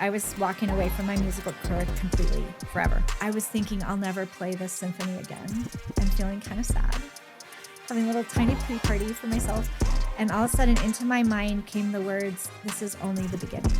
I was walking away from my musical career completely, forever. I was thinking I'll never play this symphony again and feeling kind of sad. Having a little tiny pre-party for myself. And all of a sudden into my mind came the words, "This is only the beginning."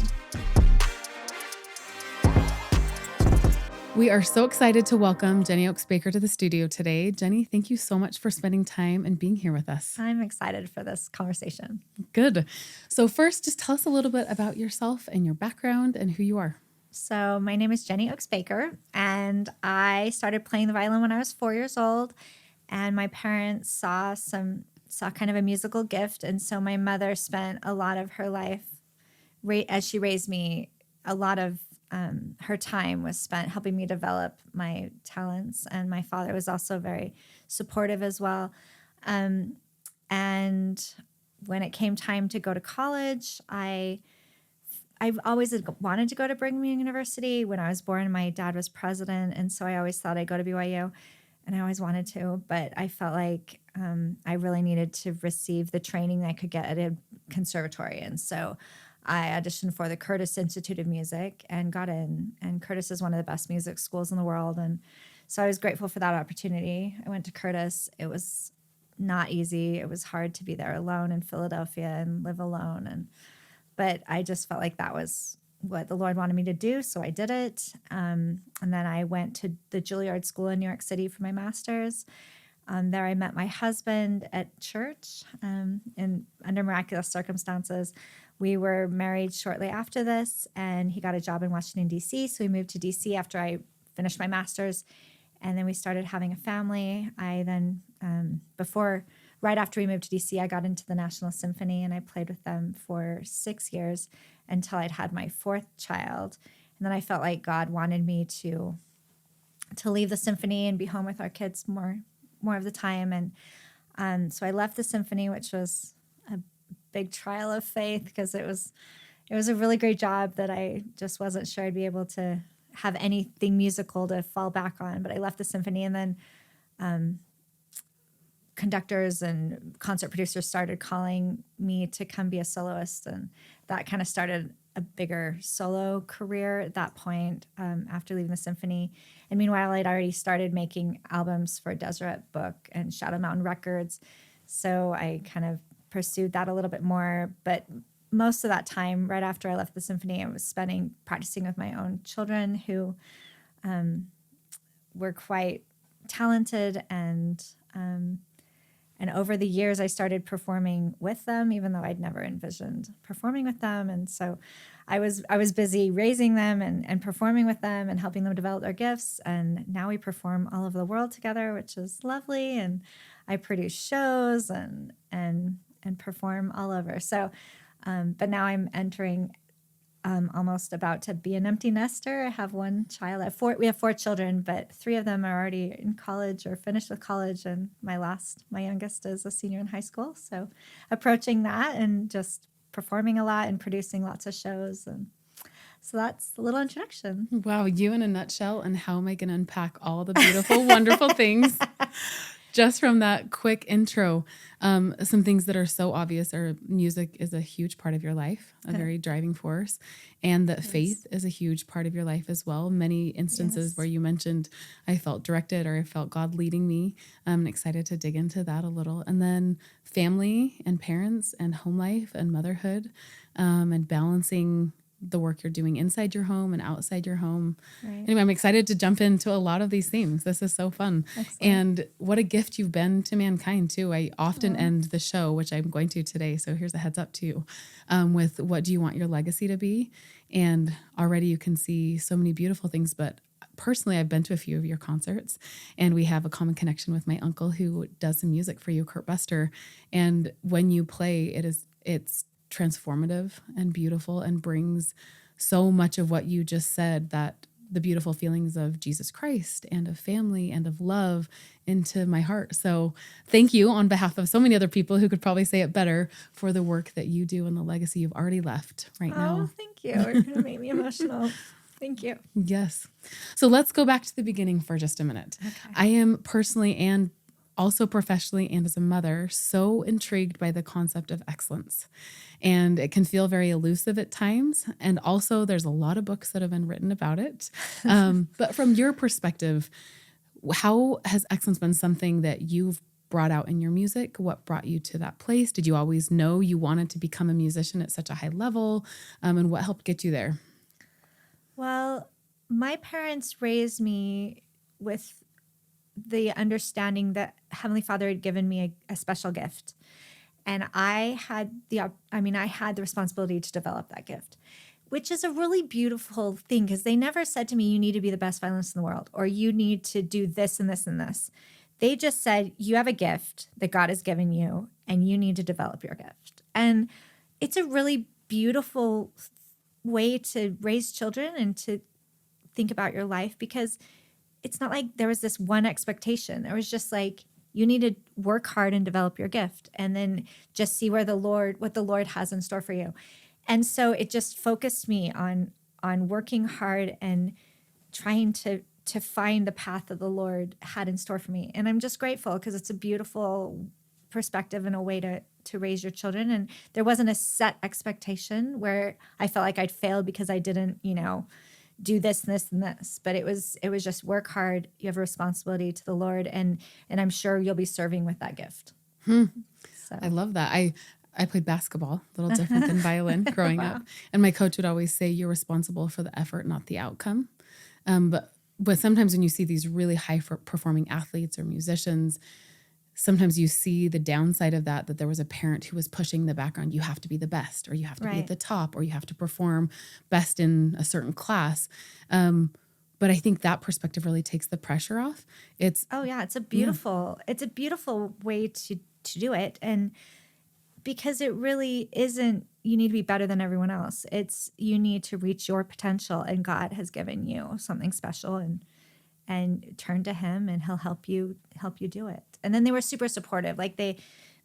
We are so excited to welcome Jenny Oaks-Baker to the studio today. Jenny, thank you so much for spending time and being here with us. I'm excited for this conversation. Good. So first, just tell us a little bit about yourself and your background and who you are. So my name is Jenny Oaks-Baker, and I started playing the violin when I was 4 years old. And my parents saw kind of a musical gift. And so my mother spent a lot of her life, as she raised me, a lot of her time was spent helping me develop my talents. And my father was also very supportive as well. And when it came time to go to college, I've always wanted to go to Brigham Young University. When I was born, my dad was president. And so I always thought I'd go to BYU. And I always wanted to, but I felt like I really needed to receive the training that I could get at a conservatory. And so I auditioned for the Curtis Institute of Music and got in. And Curtis is one of the best music schools in the world. And so I was grateful for that opportunity. I went to Curtis. It was not easy. It was hard to be there alone in Philadelphia and live alone. But I just felt like that was what the Lord wanted me to do, so I did it. And then I went to the Juilliard School in New York City for my master's. There I met my husband at church under miraculous circumstances. We were married shortly after this, and he got a job in Washington, D.C., so we moved to D.C. after I finished my master's, and then we started having a family. I then, right after we moved to D.C., I got into the National Symphony, and I played with them for 6 years until I'd had my fourth child. And then I felt like God wanted me to leave the symphony and be home with our kids more of the time. And so I left the symphony, which was a big trial of faith because it was a really great job that I just wasn't sure I'd be able to have anything musical to fall back on. But I left the symphony, and then conductors and concert producers started calling me to come be a soloist, and that kind of started a bigger solo career at that point after leaving the symphony. And meanwhile, I'd already started making albums for Deseret Book and Shadow Mountain Records, so I kind of pursued that a little bit more. But most of that time, right after I left the symphony, I was spending practicing with my own children who were quite talented, and over the years, I started performing with them, even though I'd never envisioned performing with them. And so I was busy raising them and performing with them and helping them develop their gifts. And now we perform all over the world together, which is lovely. And I produce shows and perform all over. So, but now I'm entering almost about to be an empty nester. I have one child. We have 4 children, but 3 of them are already in college or finished with college, and my youngest is a senior in high school. So approaching that and just performing a lot and producing lots of shows. And so that's a little introduction. Wow, you in a nutshell, and how am I going to unpack all the beautiful, wonderful things just from that quick intro? Some things that are so obvious are music is a huge part of your life, a very driving force, and that faith is a huge part of your life as well. Many instances where you mentioned, I felt directed or I felt God leading me. I'm excited to dig into that a little. And then family and parents and home life and motherhood, and balancing the work you're doing inside your home and outside your home. Right. Anyway, I'm excited to jump into a lot of these themes. This is so fun. Excellent. And what a gift you've been to mankind too. I often end the show, which I'm going to today, so here's a heads up to you, with what do you want your legacy to be? And already you can see so many beautiful things, but personally, I've been to a few of your concerts, and we have a common connection with my uncle who does some music for you, Kurt Buster. And when you play, it's transformative and beautiful and brings so much of what you just said, that the beautiful feelings of Jesus Christ and of family and of love into my heart. So thank you on behalf of so many other people who could probably say it better for the work that you do and the legacy you've already left now. Oh, thank you. You're going to make me emotional. Thank you. Yes. So let's go back to the beginning for just a minute. Okay. I am personally and also professionally and as a mother, so intrigued by the concept of excellence. And it can feel very elusive at times. And also, there's a lot of books that have been written about it. But from your perspective, how has excellence been something that you've brought out in your music? What brought you to that place? Did you always know you wanted to become a musician at such a high level? And what helped get you there? Well, my parents raised me with the understanding that Heavenly Father had given me a special gift. And I had the responsibility to develop that gift, which is a really beautiful thing because they never said to me, you need to be the best violinist in the world, or you need to do this and this and this. They just said, you have a gift that God has given you and you need to develop your gift. And it's a really beautiful way to raise children and to think about your life, because it's not like there was this one expectation. There was just like, you need to work hard and develop your gift and then just see what the Lord has in store for you. And so it just focused me on working hard and trying to find the path that the Lord had in store for me. And I'm just grateful because it's a beautiful perspective and a way to raise your children. And there wasn't a set expectation where I felt like I'd failed because I didn't, do this and this, but it was just work hard. You have a responsibility to the Lord, and I'm sure you'll be serving with that gift. So I love that. I played basketball, a little different than violin growing Wow. up. And my coach would always say, you're responsible for the effort, not the outcome. But sometimes when you see these really high performing athletes or musicians, sometimes you see the downside of that there was a parent who was pushing the background. You have to be the best, or you have to be at Right. the top, or you have to perform best in a certain class. But I think that perspective really takes the pressure off. It's It's a beautiful way to do it. And because it really isn't, you need to be better than everyone else. It's, you need to reach your potential, and God has given you something special, and turn to him and he'll help you do it. And then they were super supportive.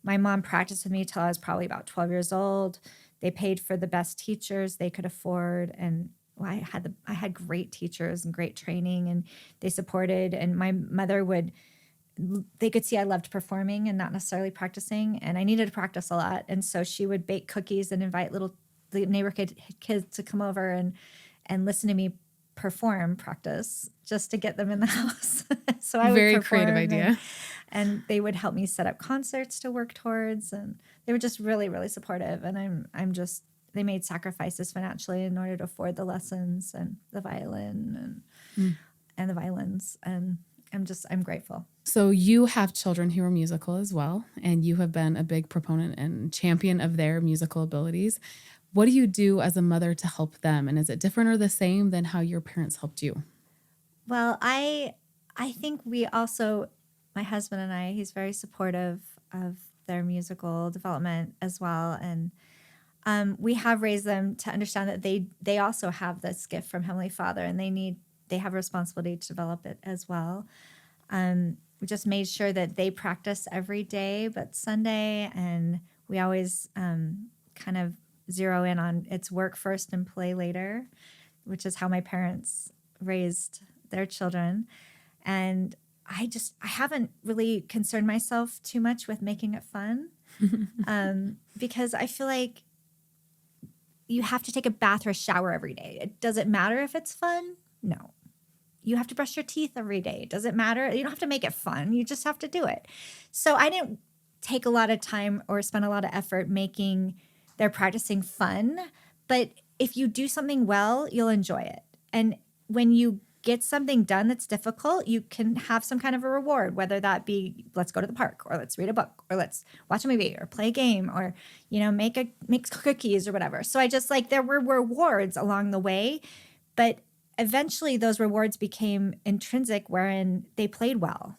My mom practiced with me till I was probably about 12 years old. They paid for the best teachers they could afford. And I had great teachers and great training, and they supported. And my mother they could see I loved performing and not necessarily practicing. And I needed to practice a lot. And so she would bake cookies and invite the neighborhood kids to come over and listen to me practice just to get them in the house. So I would very perform, creative idea. and they would help me set up concerts to work towards, and they were just really, really supportive. And they made sacrifices financially in order to afford the lessons and the violin and the violins. And I'm grateful. So you have children who are musical as well, and you have been a big proponent and champion of their musical abilities. What do you do as a mother to help them? And is it different or the same than how your parents helped you? Well, I think we also, my husband and I, he's very supportive of their musical development as well. And we have raised them to understand that they also have this gift from Heavenly Father, and they have a responsibility to develop it as well. We just made sure that they practice every day but Sunday, and we always kind of zero in on it's work first and play later, which is how my parents raised their children. And I haven't really concerned myself too much with making it fun, because I feel like you have to take a bath or a shower every day. Does it matter if it's fun? No. You have to brush your teeth every day. Does it matter? You don't have to make it fun. You just have to do it. So I didn't take a lot of time or spend a lot of effort making their practicing fun. But if you do something well, you'll enjoy it. And when you get something done that's difficult, you can have some kind of a reward, whether that be let's go to the park, or let's read a book, or let's watch a movie, or play a game, or make cookies or whatever. So I just there were rewards along the way, but eventually those rewards became intrinsic, wherein they played well.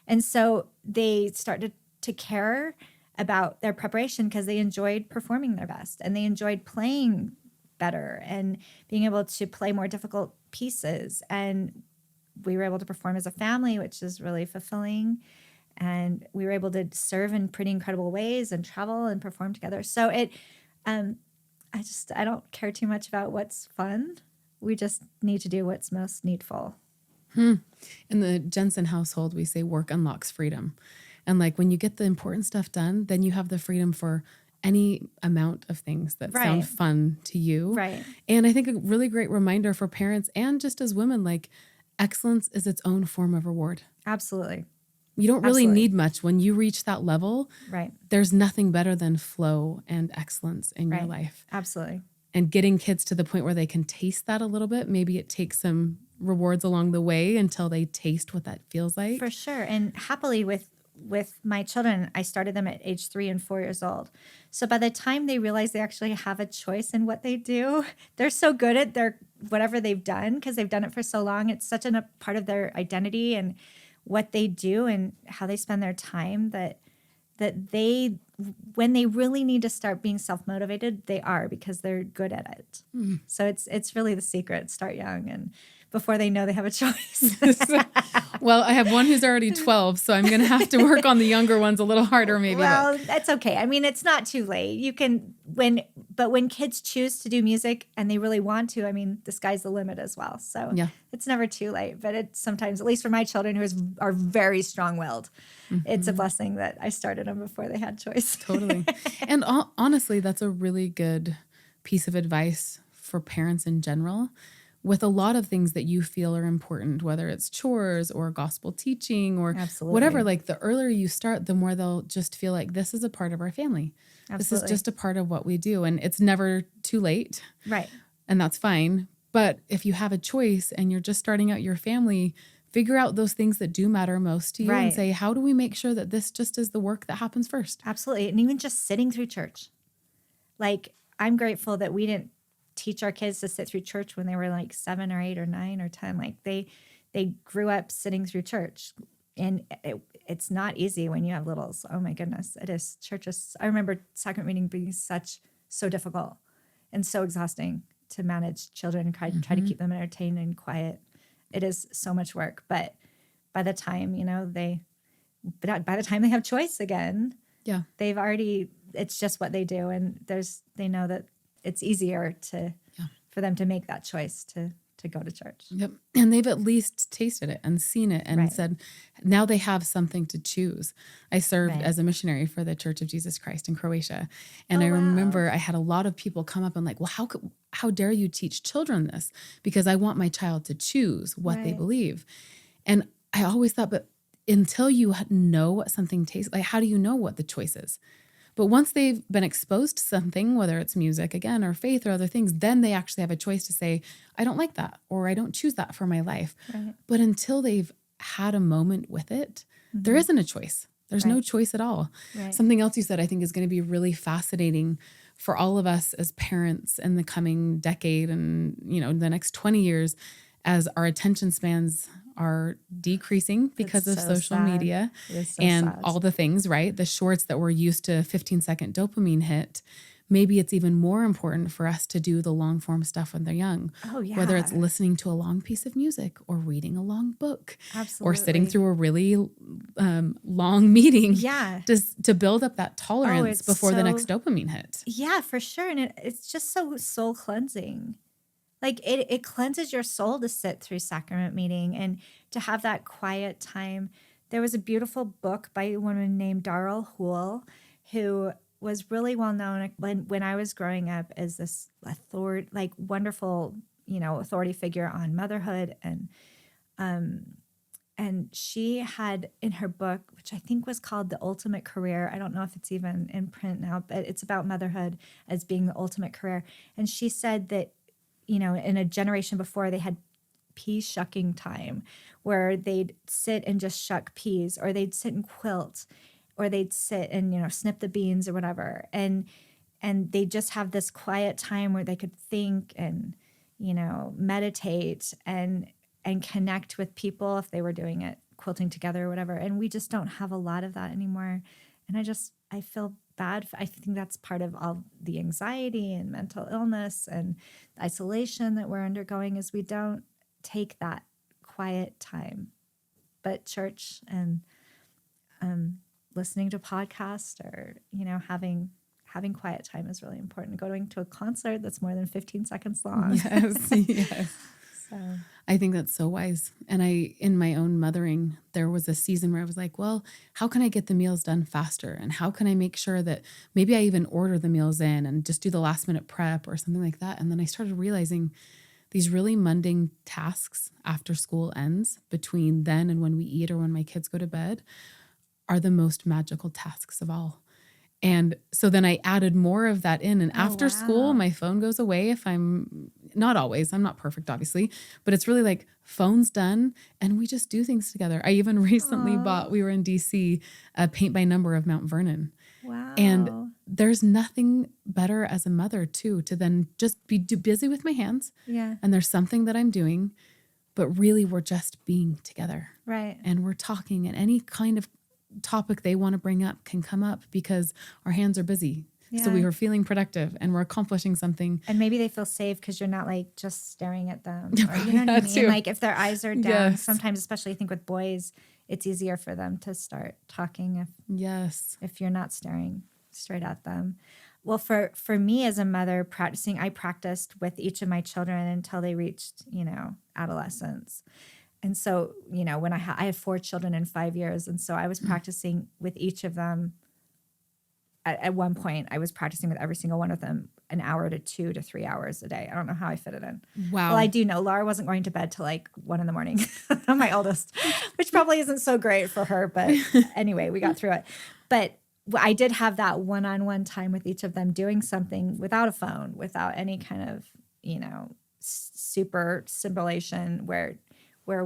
And so they started to care about their preparation because they enjoyed performing their best, and they enjoyed playing better and being able to play more difficult pieces. And we were able to perform as a family, which is really fulfilling. And we were able to serve in pretty incredible ways and travel and perform together. So I don't care too much about what's fun. We just need to do what's most needful. In the Jensen household, we say work unlocks freedom. And like when you get the important stuff done, then you have the freedom for any amount of things that sound fun to you. Right. And I think a really great reminder for parents and just as women, like excellence is its own form of reward. Absolutely. You don't really need much when you reach that level. Right. There's nothing better than flow and excellence in your life. Absolutely. And getting kids to the point where they can taste that a little bit. Maybe it takes some rewards along the way until they taste what that feels like. For sure. And happily with my children, I started them at age 3 and 4 years old. So by the time they realize they actually have a choice in what they do, they're so good at their whatever they've done because they've done it for so long. It's such a part of their identity and what they do and how they spend their time that they, when they really need to start being self-motivated, they are because they're good at it. So it's really the secret. Start young and before they know they have a choice. Well, I have one who's already 12, so I'm going to have to work on the younger ones a little harder maybe. Well, that's okay. I mean, it's not too late. You can, when kids choose to do music and they really want to, I mean, the sky's the limit as well. So it's never too late, but it's sometimes, at least for my children who are very strong-willed, it's a blessing that I started them before they had choice. Totally. And honestly, that's a really good piece of advice for parents in general. With a lot of things that you feel are important, whether it's chores or gospel teaching or whatever, like the earlier you start, the more they'll just feel like this is a part of our family. This is just a part of what we do. And it's never too late. Right. And that's fine. But if you have a choice and you're just starting out your family, figure out those things that do matter most to you and say, how do we make sure that this just is the work that happens first? Absolutely. And even just sitting through church. Like, I'm grateful that we didn't teach our kids to sit through church when they were like 7 or 8 or 9 or 10. Like they grew up sitting through church, and it's not easy when you have littles. Oh my goodness, it is. Church is. I remember sacrament reading being so difficult and so exhausting to manage children and try to keep them entertained and quiet. It is so much work, but by the time by the time they have choice again, they've already. It's just what they do, and they know that it's easier for them to make that choice to go to church. Yep. And they've at least tasted it and seen it and said, now they have something to choose. I served as a missionary for the Church of Jesus Christ in Croatia. And I remember I had a lot of people come up and like, well, how dare you teach children this? Because I want my child to choose what they believe. And I always thought, but until you know what something tastes like, how do you know what the choice is? But once they've been exposed to something, whether it's music again or faith or other things, then they actually have a choice to say, I don't like that, or I don't choose that for my life. Right. But until they've had a moment with it, there isn't a choice. There's no choice at all. Right. Something else you said I think is going to be really fascinating for all of us as parents in the coming decade and, the next 20 years as our attention spans are decreasing because of social media and all the things, right? The shorts that we're used to 15-second dopamine hit. Maybe it's even more important for us to do the long form stuff when they're young. Oh, yeah. Whether it's listening to a long piece of music or reading a long book. Absolutely. Or sitting through a really long meeting. Yeah. To build up that tolerance before the next dopamine hit. Yeah, for sure. And it's just so soul cleansing. Like it cleanses your soul to sit through sacrament meeting and to have that quiet time. There was a beautiful book by a woman named Darrell Houle, who was really well known when I was growing up as this wonderful, authority figure on motherhood. And she had in her book, which I think was called The Ultimate Career. I don't know if it's even in print now, but it's about motherhood as being the ultimate career. And she said that, in a generation before, they had pea shucking time where they'd sit and just shuck peas, or they'd sit and quilt, or they'd sit and, snip the beans or whatever. And they just have this quiet time where they could think and, meditate and connect with people if they were doing it, quilting together or whatever. And we just don't have a lot of that anymore. And I feel bad. I think that's part of all the anxiety and mental illness and isolation that we're undergoing is we don't take that quiet time. But church and listening to podcasts or, having quiet time is really important. Going to a concert that's more than 15 seconds long. Yes, yes. So I think that's so wise. And in my own mothering, there was a season where I was like, well, how can I get the meals done faster? And how can I make sure that maybe I even order the meals in and just do the last minute prep or something like that? And then I started realizing these really mundane tasks after school ends, between then and when we eat or when my kids go to bed, are the most magical tasks of all. And so then I added more of that in. And Oh, after school, wow. my phone goes away if I'm not always, I'm not perfect, obviously, but it's really like phone's done and we just do things together. I even recently bought, Oh, we were in DC, a paint by number of Mount Vernon. And wow. there's nothing better as a mother, too, to then just be busy with my hands. Yeah, And there's something that I'm doing, but really we're just being together right. and we're talking, and any kind of topic they want to bring up can come up because our hands are busy. So we Yeah. are feeling productive and we're accomplishing something. And maybe they feel safe because you're not like just staring at them, or you know what I That mean? too. Like if their eyes are down, Yes. sometimes, especially I think with boys, it's easier for them to start talking Yes. if you're not staring straight at them. Well, for me as a mother practicing, I practiced with each of my children until they reached, adolescence. And so, when I had 4 children in 5 years, and so I was practicing with each of them. At one point, I was practicing with every single one of them an hour to 2 to 3 hours a day. I don't know how I fit it in. Well, I Wow. do know Laura wasn't going to bed till like 1 in the morning, my oldest, which probably isn't so great for her. But anyway, we got through it. But I did have that one-on-one time with each of them doing something without a phone, without any kind of, super stimulation where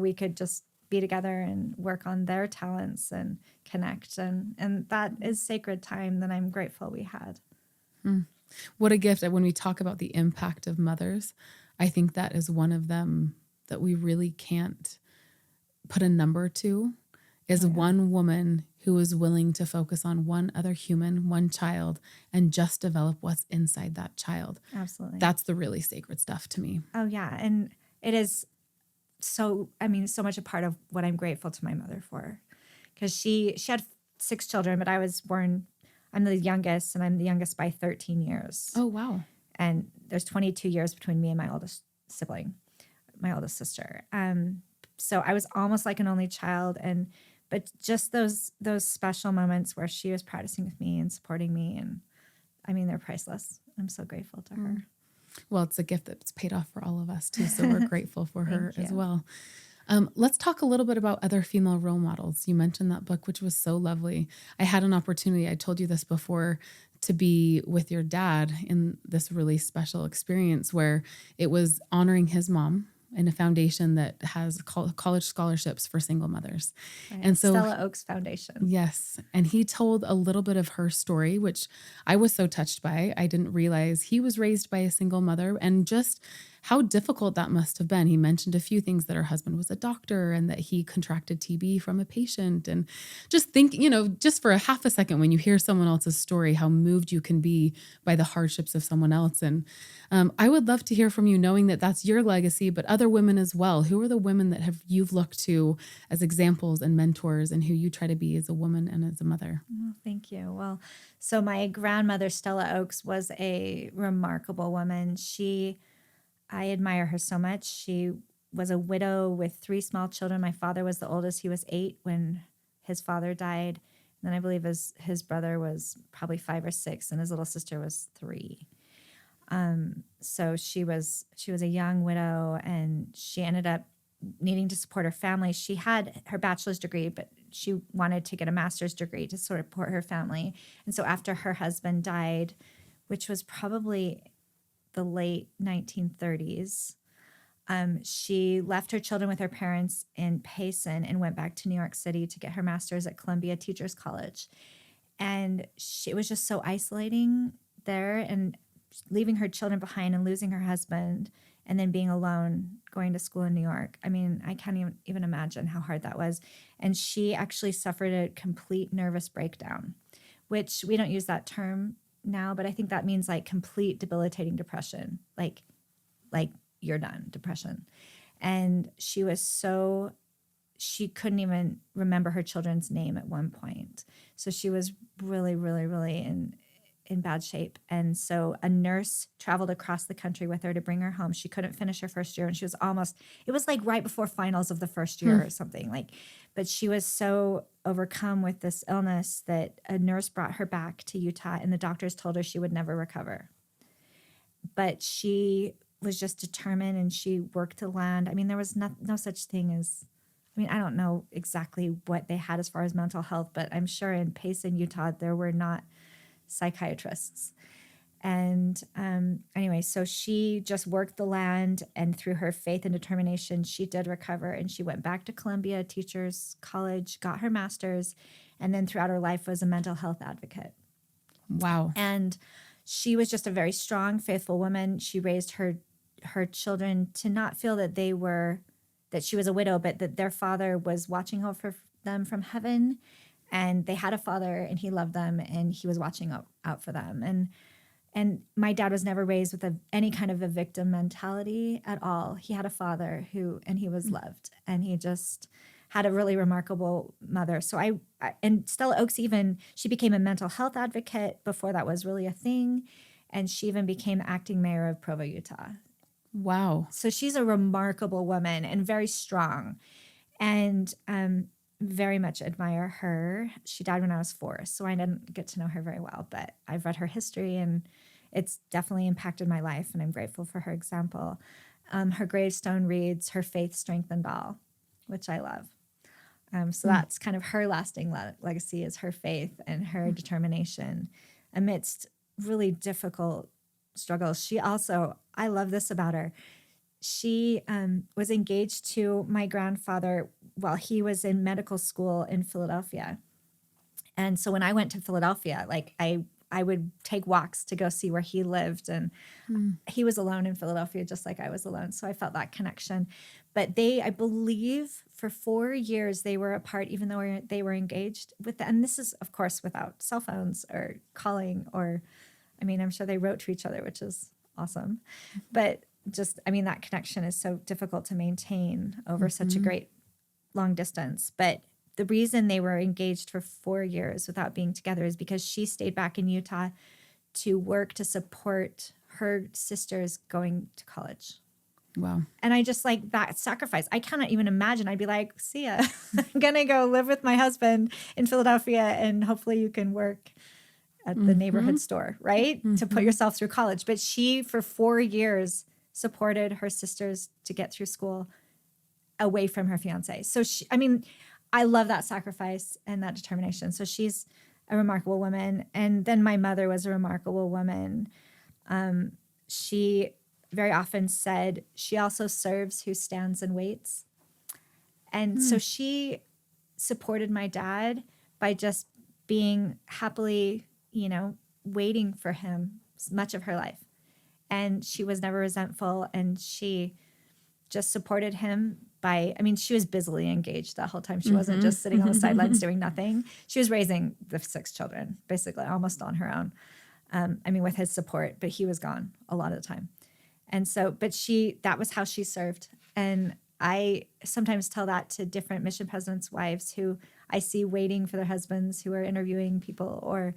we could just be together and work on their talents and connect. And that is sacred time that I'm grateful we had. What a gift. When we talk about the impact of mothers, I think that is one of them that we really can't put a number to, is one woman who is willing to focus on one other human, one child, and just develop what's inside that child. Absolutely. That's the really sacred stuff to me. Oh, yeah. And it is so much a part of what I'm grateful to my mother for, because she had 6 children, but I'm the youngest, and I'm the youngest by 13 years. Oh, wow. And there's 22 years between me and my oldest sibling, my oldest sister. So I was almost like an only child, but just those special moments where she was practicing with me and supporting me, and they're priceless. I'm so grateful to her. Well, it's a gift that's paid off for all of us too. So we're grateful for her as you. well. Let's talk a little bit about other female role models. You mentioned that book, which was so lovely. I had an opportunity, I told you this before, to be with your dad in this really special experience where it was honoring his mom in a foundation that has college scholarships for single mothers. Right. And so Stella Oaks Foundation. yes. And he told a little bit of her story, which I was so touched by. I didn't realize he was raised by a single mother and just how difficult that must have been. He mentioned a few things, that her husband was a doctor and that he contracted TB from a patient. And just think, just for a half a second, when you hear someone else's story, how moved you can be by the hardships of someone else. And I would love to hear from you, knowing that that's your legacy, but other women as well. Who are the women that you've looked to as examples and mentors, and who you try to be as a woman and as a mother? Oh, thank you. Well, so my grandmother, Stella Oaks, was a remarkable woman. I admire her so much. She was a widow with 3 small children. My father was the oldest. He was 8 when his father died. And then I believe his brother was probably 5 or 6, and his little sister was 3. So she was a young widow, and she ended up needing to support her family. She had her bachelor's degree, but she wanted to get a master's degree to sort of support her family. And so after her husband died, which was probably the late 1930s, she left her children with her parents in Payson and went back to New York City to get her master's at Columbia Teachers College. And it was just so isolating there, and leaving her children behind and losing her husband, and then being alone going to school in New York. I can't even imagine how hard that was. And she actually suffered a complete nervous breakdown, which we don't use that term now, but I think that means like complete debilitating depression, like you're done depression. And she couldn't even remember her children's name at one point. So she was really, really, really in bad shape. And so a nurse traveled across the country with her to bring her home. She couldn't finish her first year, and she was it was like right before finals of the first year or something, like, but she was so overcome with this illness that a nurse brought her back to Utah, and the doctors told her she would never recover. But she was just determined, and she worked the land. I mean, there was no such thing as, I mean, I don't know exactly what they had as far as mental health, but I'm sure in Payson, Utah, there were not psychiatrists. And anyway, so she just worked the land, and through her faith and determination, she did recover. And she went back to Columbia Teachers College, got her master's, and then throughout her life was a mental health advocate. Wow. And she was just a very strong, faithful woman. She raised her children to not feel that that she was a widow, but that their father was watching over them from heaven, and they had a father, and he loved them, and he was watching out for them. And my dad was never raised with any kind of a victim mentality at all. He had a father and he was loved, and he just had a really remarkable mother. So and Stella Oaks, she became a mental health advocate before that was really a thing. And she even became acting mayor of Provo, Utah. Wow. So she's a remarkable woman and very strong, and very much admire her. She died when I was 4, so I didn't get to know her very well, but I've read her history, and it's definitely impacted my life, and I'm grateful for her example. Her gravestone reads, "Her faith strengthened all," which I love. So that's kind of her lasting legacy, is her faith and her determination amidst really difficult struggles. She also, I love this about her, she was engaged to my grandfather while he was in medical school in Philadelphia. And so when I went to Philadelphia, like I would take walks to go see where he lived, and he was alone in Philadelphia just like I was alone. So I felt that connection. But I believe for 4 years they were apart, even though they were engaged and this is of course without cell phones or calling, or, I mean, I'm sure they wrote to each other, which is awesome. But just, I mean, that connection is so difficult to maintain over such a great long distance. But the reason they were engaged for 4 years without being together is because she stayed back in Utah to work to support her sisters going to college. Wow. And I just like that sacrifice. I cannot even imagine. I'd be like, see ya. I'm going to go live with my husband in Philadelphia, and hopefully you can work at the neighborhood store, right? To put yourself through college. But she, for 4 years, supported her sisters to get through school away from her fiance. So I love that sacrifice and that determination. So she's a remarkable woman. And then my mother was a remarkable woman. She very often said she also serves who stands and waits. And so she supported my dad by just being happily, waiting for him much of her life. And she was never resentful, and she just supported him she was busily engaged that whole time. She wasn't just sitting on the sidelines doing nothing. She was raising the 6 children, basically almost on her own. With his support, but he was gone a lot of the time. And so, that was how she served. And I sometimes tell that to different mission presidents' wives who I see waiting for their husbands who are interviewing people, or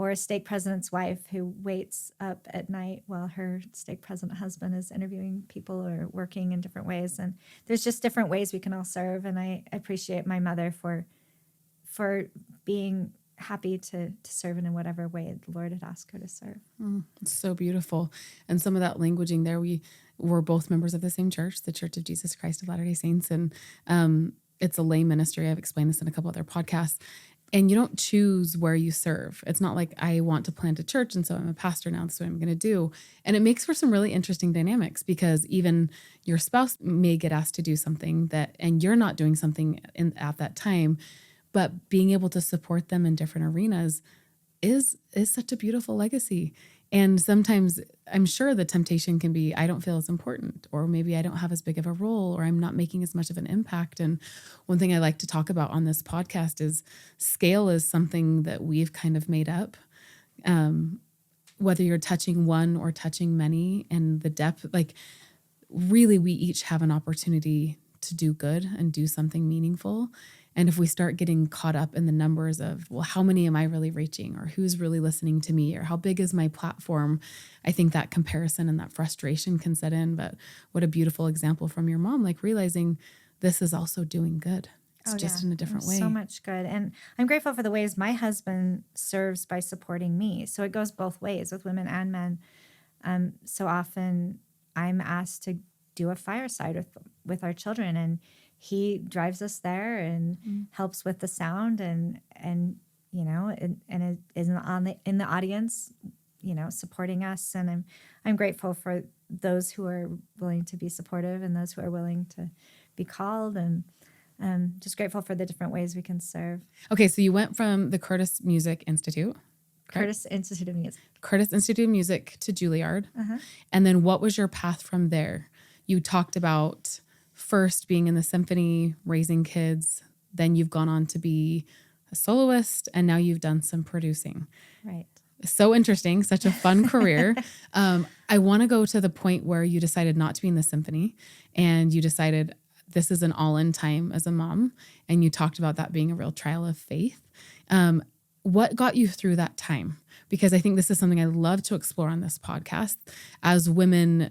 a stake president's wife who waits up at night while her stake president husband is interviewing people or working in different ways. And there's just different ways we can all serve. And I appreciate my mother for being happy to serve in whatever way the Lord had asked her to serve. It's so beautiful. And some of that languaging there, we were both members of the same church, the Church of Jesus Christ of Latter-day Saints. And it's a lay ministry. I've explained this in a couple other podcasts. And you don't choose where you serve. It's not like I want to plant a church, and so I'm a pastor now, that's what I'm going to do. And it makes for some really interesting dynamics, because even your spouse may get asked to do something and you're not doing something at that time, but being able to support them in different arenas is such a beautiful legacy. And sometimes I'm sure the temptation can be, I don't feel as important, or maybe I don't have as big of a role, or I'm not making as much of an impact. And one thing I like to talk about on this podcast is scale is something that we've kind of made up. Whether you're touching one or touching many, and the depth, like really we each have an opportunity to do good and do something meaningful. And if we start getting caught up in the numbers of, well, how many am I really reaching, or who's really listening to me, or how big is my platform, I think that comparison and that frustration can set in. But what a beautiful example from your mom, like realizing this is also doing good. It's Oh just yeah, in a different there's so way. much good. And I'm grateful for the ways my husband serves by supporting me. So it goes both ways with women and men. So often I'm asked to do a fireside with our children, and he drives us there and helps with the sound and is in the audience, supporting us. And I'm grateful for those who are willing to be supportive and those who are willing to be called, and just grateful for the different ways we can serve. Okay, so you went from the Curtis Music Institute, correct? Curtis Institute of Music. Curtis Institute of Music to Juilliard. And then what was your path from there? You talked about first being in the symphony, raising kids, then you've gone on to be a soloist, and now you've done some producing. Right. So interesting, such a fun career. I want to go to the point where you decided not to be in the symphony, and you decided this is an all-in time as a mom, and you talked about that being a real trial of faith. What got you through that time? Because I think this is something I love to explore on this podcast. As women,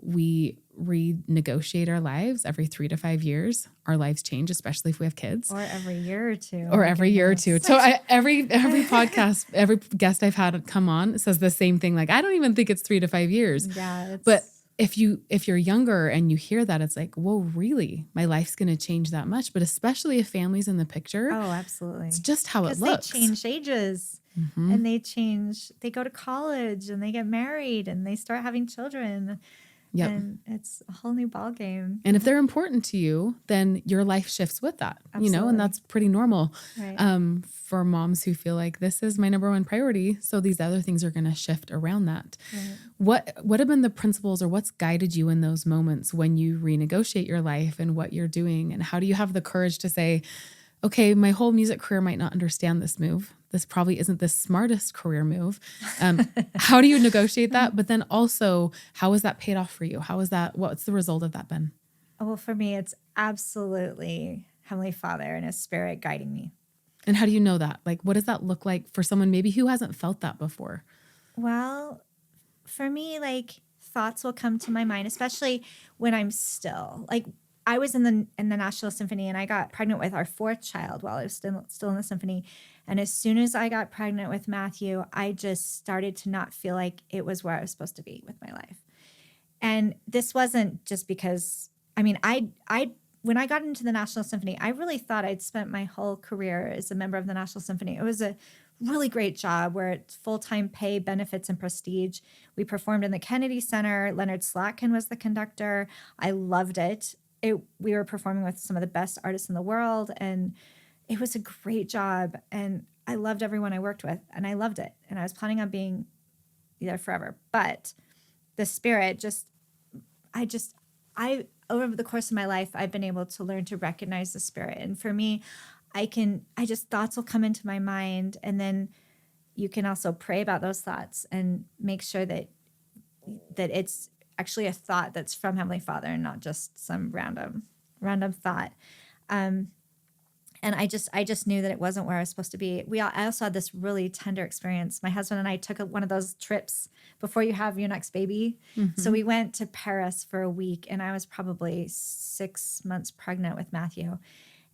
we renegotiate our lives every 3 to 5 years. Our lives change, especially if we have kids. Or every year or two. Or every year or two. So every podcast, every guest I've had come on says the same thing. Like, I don't even think it's 3 to 5 years. Yeah. But if you're younger and you hear that, it's like, whoa, really? My life's going to change that much? But especially if family's in the picture. Oh, absolutely. It's just how it looks. They change ages and they go to college and they get married and they start having children. Yep. And it's a whole new ball game. And if they're important to you, then your life shifts with that, Absolutely. and that's pretty normal. Right. For moms who feel like this is my number one priority. So these other things are going to shift around that. Right. What have been the principles, or what's guided you in those moments when you renegotiate your life and what you're doing? And how do you have the courage to say, okay, my whole music career might not understand this move. This probably isn't the smartest career move. How do you negotiate that? But then also, how has that paid off for you? What's the result of that been? Well, for me, it's absolutely Heavenly Father and His Spirit guiding me. And how do you know that? Like, what does that look like for someone maybe who hasn't felt that before? Well, for me, like, thoughts will come to my mind, especially when I'm still. Like, I was in the National Symphony, and I got pregnant with our 4th child while I was still in the symphony. And as soon as I got pregnant with Matthew, I just started to not feel like it was where I was supposed to be with my life. And this wasn't just because, when I got into the National Symphony, I really thought I'd spent my whole career as a member of the National Symphony. It was a really great job where it's full-time pay, benefits, and prestige. We performed in the Kennedy Center. Leonard Slatkin was the conductor. I loved it. We were performing with some of the best artists in the world, and it was a great job. And I loved everyone I worked with, and I loved it. And I was planning on being there forever. But the Spirit over the course of my life, I've been able to learn to recognize the Spirit. And for me, thoughts will come into my mind, and then you can also pray about those thoughts and make sure that it's actually a thought that's from Heavenly Father and not just some random thought. And I just knew that it wasn't where I was supposed to be. I also had this really tender experience. My husband and I took one of those trips before you have your next baby. Mm-hmm. So we went to Paris for a week, and I was probably 6 months pregnant with Matthew.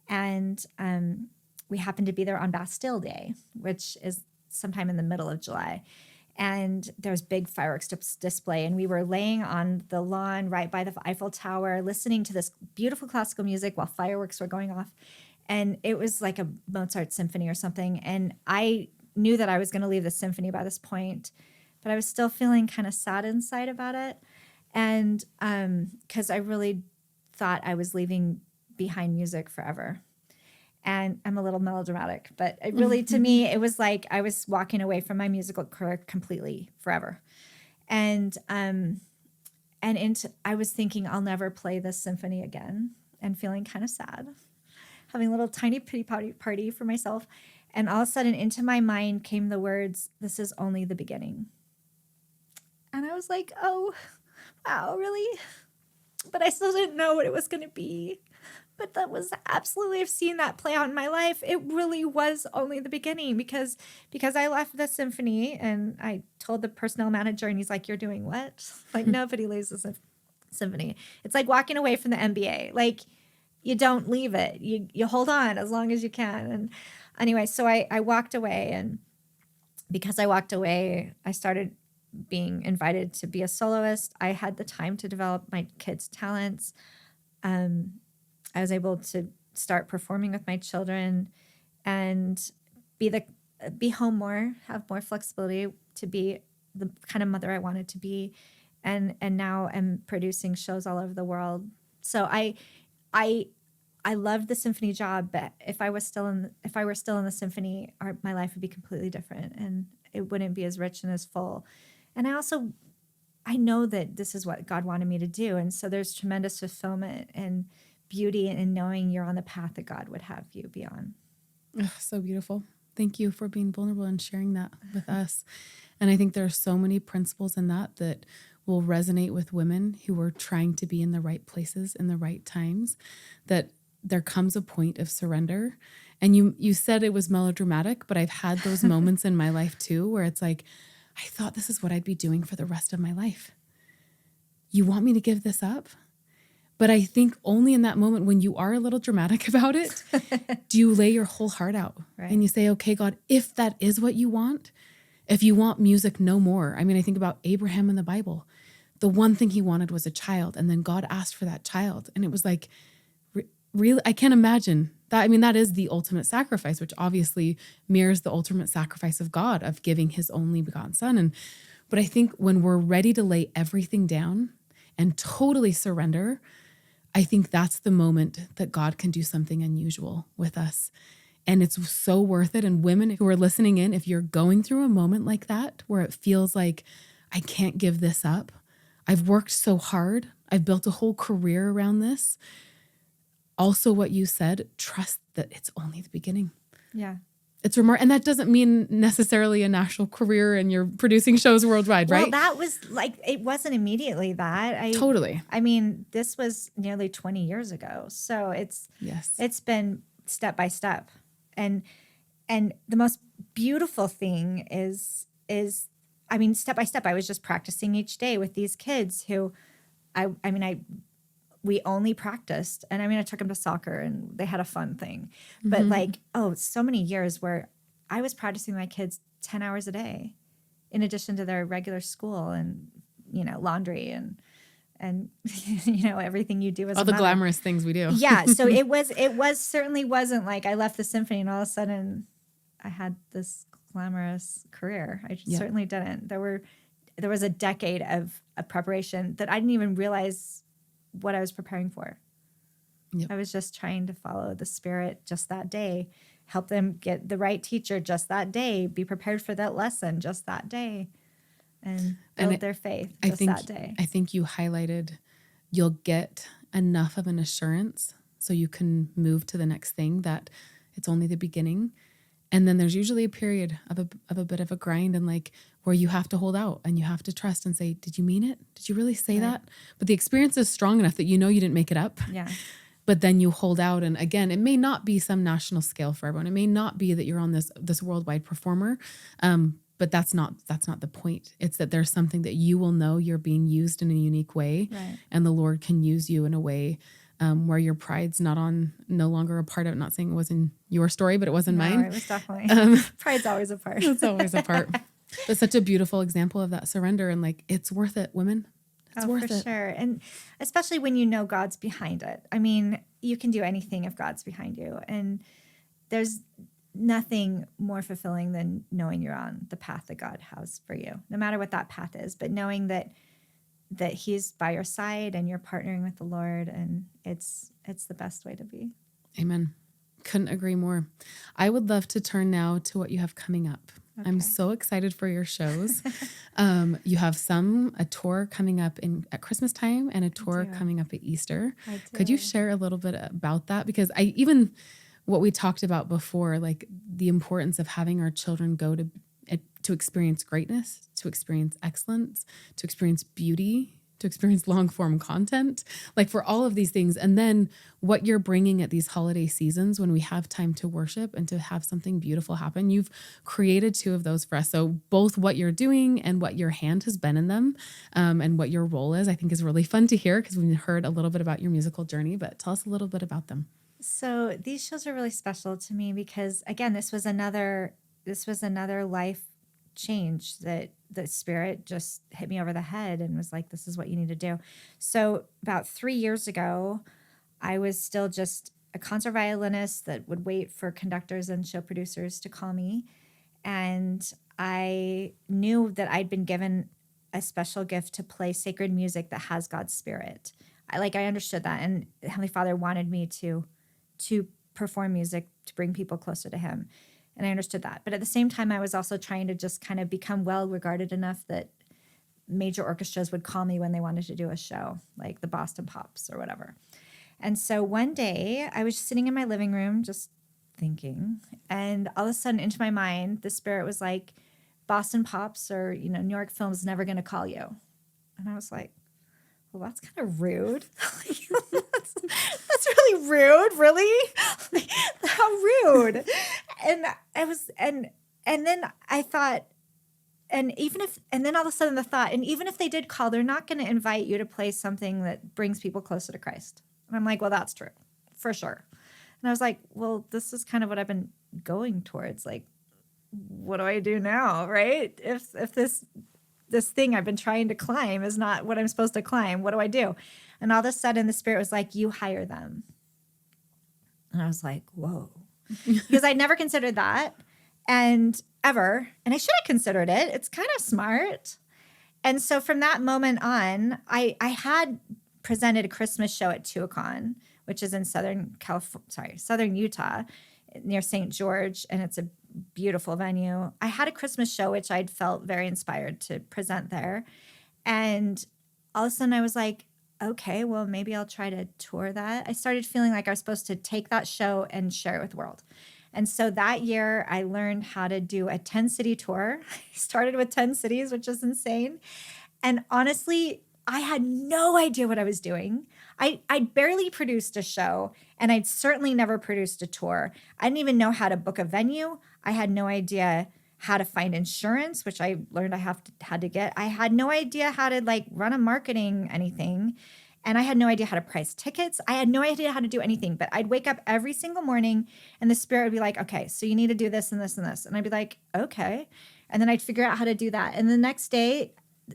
And we happened to be there on Bastille Day, which is sometime in the middle of July. And there was big fireworks display, and we were laying on the lawn right by the Eiffel Tower, listening to this beautiful classical music while fireworks were going off. And it was like a Mozart symphony or something. And I knew that I was going to leave the symphony by this point, but I was still feeling kind of sad inside about it. And because I really thought I was leaving behind music forever. And I'm a little melodramatic, but it really, to me, it was like I was walking away from my musical career completely forever. And I was thinking I'll never play this symphony again, and feeling kind of sad, having a little tiny pity party for myself. And all of a sudden into my mind came the words, "This is only the beginning." And I was like, oh, wow, really? but I still didn't know what it was going to be. But that was absolutely, I've seen that play out in my life. It really was only the beginning because I left the symphony and I told the personnel manager and he's like, "You're doing what?" Like nobody leaves the symphony. It's like walking away from the MBA. Like you don't leave it. You hold on as long as you can. And anyway, so I walked away, and because I walked away, I started being invited to be a soloist. I had the time to develop my kids' talents. I was able to start performing with my children and be home more, have more flexibility to be the kind of mother I wanted to be, and now I'm producing shows all over the world. So I loved the symphony job, but if I were still in the symphony, my life would be completely different, and it wouldn't be as rich and as full. And I know that this is what God wanted me to do, and so there's tremendous fulfillment and beauty in knowing you're on the path that God would have you be on. Ugh, so beautiful. Thank you for being vulnerable and sharing that with us. And I think there are so many principles in that will resonate with women who are trying to be in the right places in the right times, that there comes a point of surrender. And you said it was melodramatic, but I've had those moments in my life too, where it's like, I thought this is what I'd be doing for the rest of my life. You want me to give this up? But I think only in that moment when you are a little dramatic about it, do you lay your whole heart out. Right. And you say, okay, God, if that is what you want, if you want music no more. I mean, I think about Abraham in the Bible. The one thing he wanted was a child. And then God asked for that child. And it was like, really, I can't imagine that. I mean, that is the ultimate sacrifice, which obviously mirrors the ultimate sacrifice of God, of giving his only begotten son. But I think when we're ready to lay everything down and totally surrender, I think that's the moment that God can do something unusual with us. And it's so worth it. And women who are listening in, if you're going through a moment like that, where it feels like, I can't give this up. I've worked so hard. I've built a whole career around this. Also, what you said, trust that it's only the beginning. Yeah. It's remarkable. And that doesn't mean necessarily a national career and you're producing shows worldwide, right? Well, that was like, it wasn't immediately that. Totally. I mean, this was nearly 20 years ago. So it's been step by step. And the most beautiful thing is, I mean, step by step, I was just practicing each day with these kids who we only practiced. And I mean, I took them to soccer and they had a fun thing. But so many years where I was practicing my kids 10 hours a day in addition to their regular school and, laundry and everything you do as all a the mother. Glamorous things we do. Yeah. So it certainly wasn't like I left the symphony and all of a sudden I had this glamorous career. I certainly didn't. There was a decade of preparation that I didn't even realize what I was preparing for. Yep. I was just trying to follow the Spirit just that day, help them get the right teacher just that day, be prepared for that lesson just that day, and build their faith that day. I think you highlighted you'll get enough of an assurance so you can move to the next thing, that it's only the beginning. And then there's usually a period of a bit of a grind and like where you have to hold out and you have to trust and say, did you mean it? Did you really say that? But the experience is strong enough that you didn't make it up. Yeah. But then you hold out. And again, it may not be some national scale for everyone. It may not be that you're on this worldwide performer. But that's not the point. It's that there's something that you will know you're being used in a unique way. Right. And the Lord can use you in a way where your pride's no longer a part of it. Not saying it wasn't your story, but it wasn't mine. It was definitely. Pride's always a part. It's always a part. But such a beautiful example of that surrender, and like, it's worth it, women. It's worth it. For sure. And especially when you know God's behind it. I mean, you can do anything if God's behind you. And there's nothing more fulfilling than knowing you're on the path that God has for you, no matter what that path is, but knowing that he's by your side and you're partnering with the Lord, and it's the best way to be. Amen. Couldn't agree more. I would love to turn now to what you have coming up. Okay. I'm so excited for your shows. You have a tour coming up at Christmas time and a tour coming up at Easter. Could you share a little bit about that? Because what we talked about before, like the importance of having our children go to experience greatness, to experience excellence, to experience beauty to experience long form content, like for all of these things. And then what you're bringing at these holiday seasons when we have time to worship and to have something beautiful happen, you've created two of those for us. So both what you're doing and what your hand has been in them, and what your role is, I think is really fun to hear because we've heard a little bit about your musical journey, but tell us a little bit about them. So these shows are really special to me because again, this was another life change that the spirit just hit me over the head and was like, this is what you need to do. So about 3 years ago, I was still just a concert violinist that would wait for conductors and show producers to call me. And I knew that I'd been given a special gift to play sacred music that has God's spirit. I understood that, and Heavenly Father wanted me to perform music to bring people closer to Him, and I understood that. But at the same time, I was also trying to just kind of become well regarded enough that major orchestras would call me when they wanted to do a show, like the Boston Pops or whatever. And so one day I was sitting in my living room just thinking, and all of a sudden into my mind, the spirit was like, Boston Pops or, New York Film's never going to call you. And I was like, well, that's kind of rude. that's really rude. Really? How rude. And I was, and then I thought, and then all of a sudden the thought, and even if they did call, they're not going to invite you to play something that brings people closer to Christ. And I'm like, well, that's true, for sure. And I was like, well, this is kind of what I've been going towards. Like, what do I do now, right? If this thing I've been trying to climb is not what I'm supposed to climb, what do I do? And all of a sudden the spirit was like, you hire them. And I was like, whoa. Because I'd never considered that and ever. And I should have considered it. It's kind of smart. And so from that moment on, I had presented a Christmas show at Tuacahn, which is in southern Utah, near St. George, and it's a beautiful venue. I had a Christmas show, which I'd felt very inspired to present there. And all of a sudden I was like, okay, well, maybe I'll try to tour that. I started feeling like I was supposed to take that show and share it with the world. And so that year I learned how to do a 10-city tour. I started with 10 cities, which is insane. And honestly, I had no idea what I was doing. I barely produced a show, and I'd certainly never produced a tour. I didn't even know how to book a venue. I had no idea how to find insurance, which I learned had to get. I had no idea how to run a marketing anything. And I had no idea how to price tickets. I had no idea how to do anything, but I'd wake up every single morning and the spirit would be like, okay, so you need to do this and this and this. And I'd be like, okay. And then I'd figure out how to do that. And the next day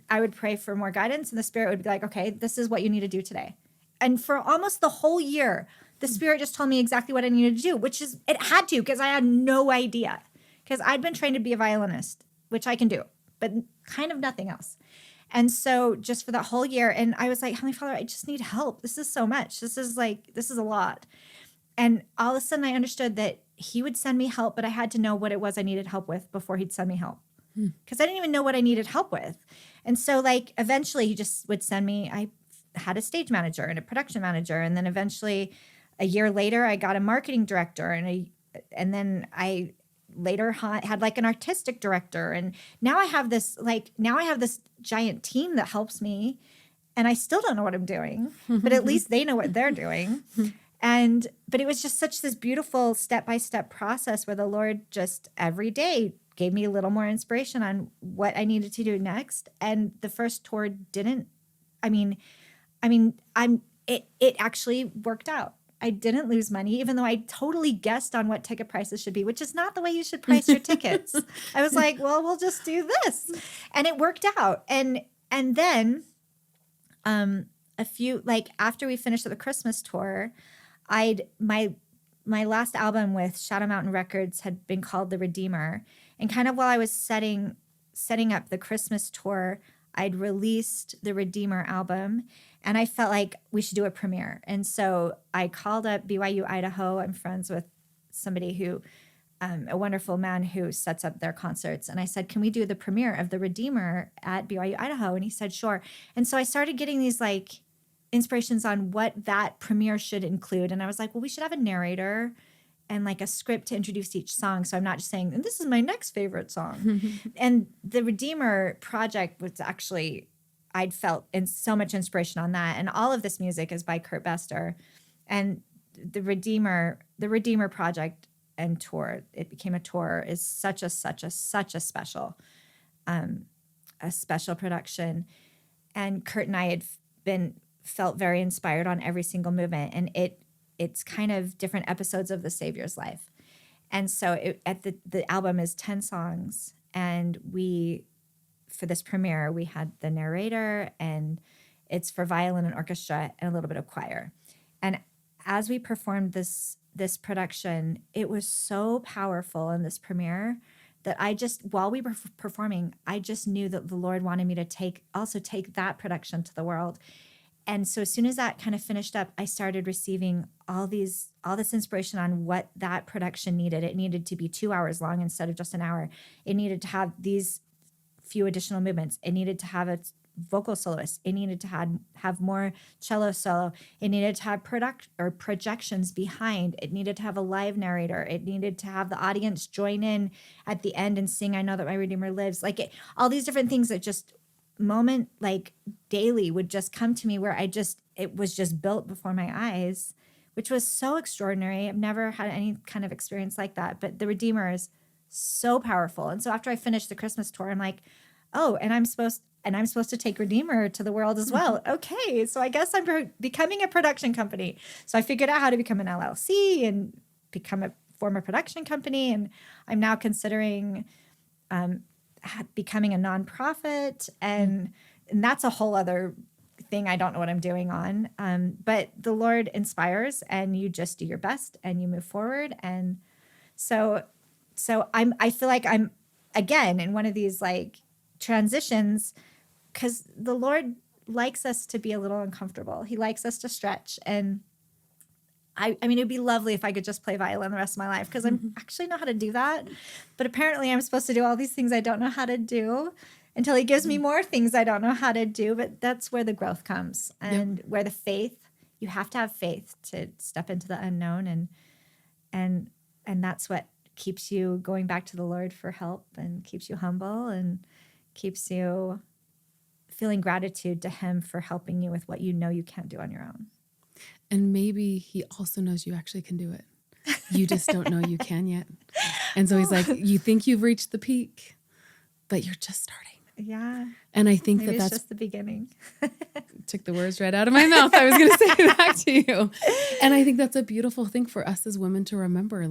I would pray for more guidance and the spirit would be like, okay, this is what you need to do today. And for almost the whole year, the spirit just told me exactly what I needed to do, which is, it had to, because I had no idea. Because I'd been trained to be a violinist, which I can do, but kind of nothing else. And so just for that whole year, and I was like, Heavenly Father, I just need help. This is so much. This is a lot. And all of a sudden I understood that He would send me help, but I had to know what it was I needed help with before He'd send me help. Because I didn't even know what I needed help with. And so eventually He just would send me, I had a stage manager and a production manager. And then eventually a year later, I got a marketing director and then I later had an artistic director. And now I have this giant team that helps me, and I still don't know what I'm doing, but at least they know what they're doing. But it was just such this beautiful step-by-step process where the Lord just every day gave me a little more inspiration on what I needed to do next. And the first tour it actually worked out. I didn't lose money, even though I totally guessed on what ticket prices should be, which is not the way you should price your tickets. I was like, well, we'll just do this. And it worked out. And then after we finished the Christmas tour, my last album with Shadow Mountain Records had been called The Redeemer. And kind of while I was setting up the Christmas tour, I'd released the Redeemer album, and I felt like we should do a premiere. And so I called up BYU Idaho. I'm friends with somebody who, a wonderful man who sets up their concerts. And I said, can we do the premiere of the Redeemer at BYU Idaho? And he said, sure. And so I started getting these inspirations on what that premiere should include. And I was like, well, we should have a narrator and a script to introduce each song. So I'm not just saying, and this is my next favorite song. And the Redeemer project was actually I'd felt so much inspiration on that. And all of this music is by Kurt Bester. And the Redeemer project and tour, it became a tour, is such a special production. And Kurt and I had felt very inspired on every single movement. And it's kind of different episodes of the Savior's life. And so the album is 10 songs. And for this premiere, we had the narrator, and it's for violin and orchestra and a little bit of choir. And as we performed this production, it was so powerful in this premiere that while we were performing, I just knew that the Lord wanted me to take that production to the world. And so as soon as that kind of finished up, I started receiving all this inspiration on what that production needed. It needed to be 2 hours long instead of just an hour. It needed to have these few additional movements. It needed to have a vocal soloist. It needed to have more cello solo. It needed to have projections behind. It needed to have a live narrator. It needed to have the audience join in at the end and sing, "I Know That My Redeemer Lives." All these different things that just daily would just come to me, where it was just built before my eyes, which was so extraordinary. I've never had any kind of experience like that, but the Redeemer is so powerful. And so after I finished the Christmas tour, I'm like, oh, and I'm supposed to take Redeemer to the world as well. Okay, so I guess I'm becoming a production company. So I figured out how to become an LLC and form a production company, and I'm now considering becoming a nonprofit, and that's a whole other thing I don't know what I'm doing on. But the Lord inspires, and you just do your best and you move forward. And so I feel like I'm again in one of these transitions, because the Lord likes us to be a little uncomfortable. He likes us to stretch. And I mean, it'd be lovely if I could just play violin the rest of my life, because I actually know how to do that. But apparently I'm supposed to do all these things I don't know how to do until he gives me more things I don't know how to do. But that's where the growth comes, and where the faith, you have to have faith to step into the unknown. And that's what keeps you going back to the Lord for help, and keeps you humble, and keeps you feeling gratitude to him for helping you with what you know you can't do on your own. And maybe he also knows you actually can do it. You just don't know you can yet. And so he's like, you think you've reached the peak, but you're just starting. Yeah. And I think maybe that's just the beginning. Took the words right out of my mouth. I was going to say it back to you. And I think that's a beautiful thing for us as women to remember.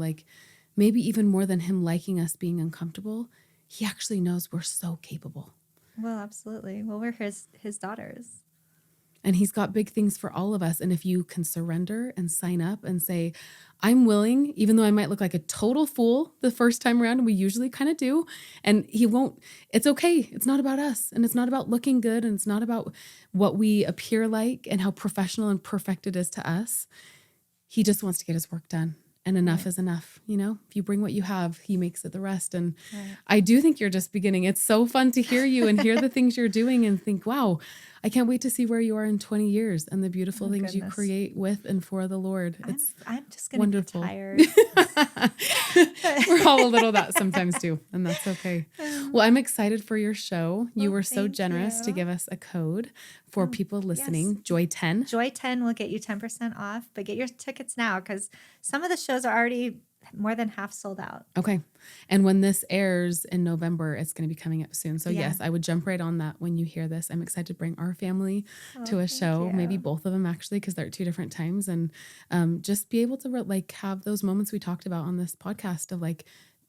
Maybe even more than him liking us being uncomfortable, he actually knows we're so capable. Well, absolutely. Well, we're his daughters. And he's got big things for all of us. And if you can surrender and sign up and say, I'm willing, even though I might look like a total fool the first time around, and we usually kind of do, and he won't, it's okay. It's not about us, and it's not about looking good, and it's not about what we appear like and how professional and perfect it is to us. He just wants to get his work done. And enough is enough. If you bring what you have, he makes it the rest. And I do think you're just beginning. It's so fun to hear you and hear the things you're doing and think, wow, I can't wait to see where you are in 20 years and the beautiful things you create with and for the Lord. I'm just going to be tired. We're all a little that sometimes too, and that's okay. Well, I'm excited for your show. You were so generous to give us a code for people listening. Yes. Joy 10. Joy 10 will get you 10% off, but get your tickets now, because some of the shows are already more than half sold out. Okay. And when this airs in November, it's going to be coming up soon. So yes, I would jump right on that when you hear this. I'm excited to bring our family to a show, maybe both of them actually, because they're at 2 different times, and just be able to have those moments we talked about on this podcast of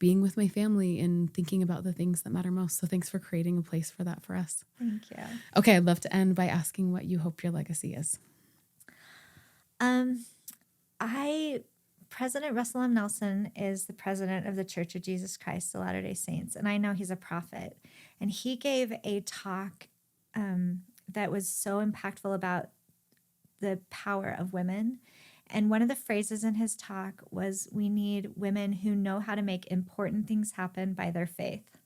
being with my family and thinking about the things that matter most. So thanks for creating a place for that for us. Thank you. Okay. I'd love to end by asking what you hope your legacy is. President Russell M. Nelson is the president of the Church of Jesus Christ of Latter-day Saints, and I know he's a prophet. And he gave a talk that was so impactful about the power of women. And one of the phrases in his talk was, we need women who know how to make important things happen by their faith.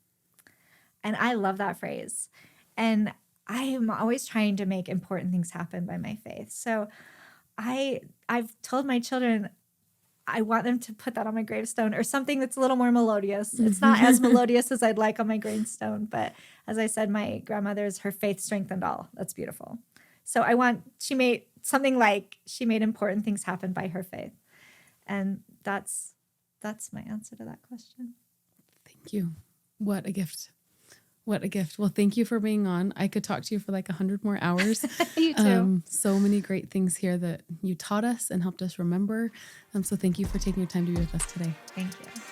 And I love that phrase. And I am always trying to make important things happen by my faith. So I've told my children, I want them to put that on my gravestone, or something that's a little more melodious. It's not as melodious as I'd like on my gravestone, but as I said, my grandmother's, her faith strengthened all. That's beautiful. So she made important things happen by her faith. And that's my answer to that question. Thank you. What a gift. What a gift. Well, thank you for being on. I could talk to you for like 100 more hours. You too. So many great things here that you taught us and helped us remember. So thank you for taking your time to be with us today. Thank you.